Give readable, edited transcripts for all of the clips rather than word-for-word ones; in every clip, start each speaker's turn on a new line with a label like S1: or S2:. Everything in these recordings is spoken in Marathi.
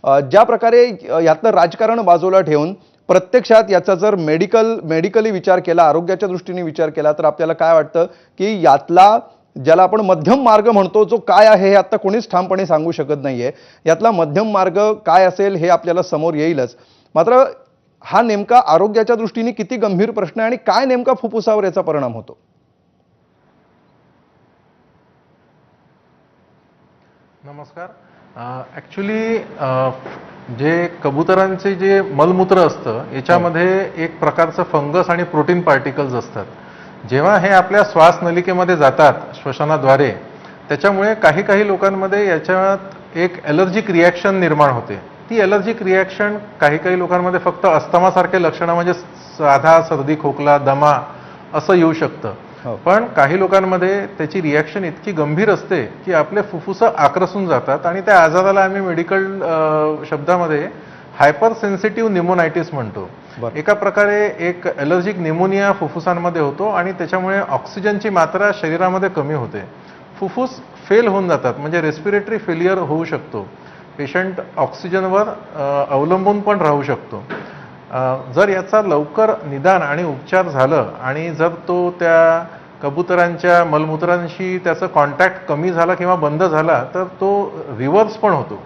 S1: ज्या प्रकारे यातलं राजकारण बाजूला ठेवून प्रत्यक्षात याचा जर मेडिकली विचार केला, आरोग्याच्या दृष्टीने विचार केला, तर आपल्याला काय वाटतं की यातला ज्याला आपण मध्यम मार्ग म्हणतो, जो काय आहे हे आता कोणीच ठामपणे सांगू शकत नाहीये. यातला मध्यम मार्ग काय असेल हे आपल्याला समोर येईलच. मात्र हा नेमका आरोग्याच्या दृष्टीने किती गंभीर प्रश्न आहे आणि काय नेमका फुफ्फुसावर याचा परिणाम होतो?
S2: नमस्कार. ॲक्च्युली जे कबुतरांचे जे मलमूत्र असतं याच्यामध्ये एक प्रकारचं फंगस आणि प्रोटीन पार्टिकल्स असतात. जेव्हा हे आपल्या श्वासनलिकेमध्ये जातात श्वसनाद्वारे, त्याच्यामुळे काही काही लोकांमध्ये याच्यात एक ॲलर्जिक रिॲक्शन निर्माण होते. ती ॲलर्जिक रिॲक्शन काही काही लोकांमध्ये फक्त अस्थमासारखे लक्षणं म्हणजे साधा सर्दी खोकला दमा असं येऊ शकतं. पण काही लोकांमध्ये त्याची रिॲक्शन इतकी गंभीर असते की आपले फुफ्फुसं आक्रसून जातात आणि त्या आजाराला आम्ही मेडिकल शब्दामध्ये हायपर सेन्सिटिव्ह न्यूमोनायटिस म्हणतो. एका प्रकारे एक ॲलर्जिक न्यूमोनिया फुफ्फुसांमध्ये होतो आणि त्याच्यामुळे ऑक्सिजनची मात्रा शरीरामध्ये कमी होते. फुफ्फुस फेल होऊन जातात, म्हणजे रेस्पिरेटरी फेलियर होऊ शकतो. पेशंट ऑक्सिजनवर अवलंबून पण राहू शकतो. जर याचा लवकर निदान आणि उपचार झालं आणि जर तो त्या कबुतरांच्या मलमूत्रांशी त्याचा कॉन्टॅक्ट कमी झाला किंवा बंद झाला तर तो रिव्हर्स पण होतो.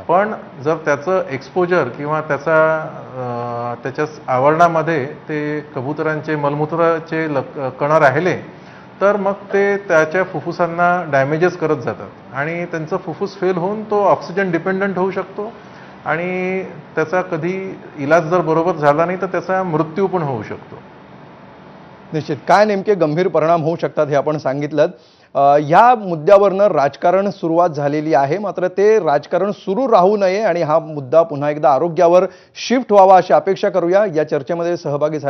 S2: पण जर त्याचं एक्सपोजर किंवा त्याच्या आवरणामध्ये ते कबुतरांचे मलमूत्राचे कण राहिले तर मग ते त्याच्या फुफ्फुसांना डॅमेजेस करत जातात आणि त्यांचं फुफ्फुस फेल होऊन तो ऑक्सिजन डिपेंडंट होऊ शकतो आणि त्याचा कधी इलाज जर बरोबर झाला नाही तर त्याचा मृत्यू पण होऊ शकतो.
S1: निश्चित काय नेमके गंभीर परिणाम होऊ शकतात हे आपण सांगितलं. या मुद्द्यावरनं राजकारण सुरुवात झालेली आहे, मात्र ते राजकारण सुरू राहू नये आणि हा मुद्दा पुन्हा एकदा आरोग्यावर शिफ्ट व्हावा अशी अपेक्षा करूया. या चर्चेमध्ये सहभागी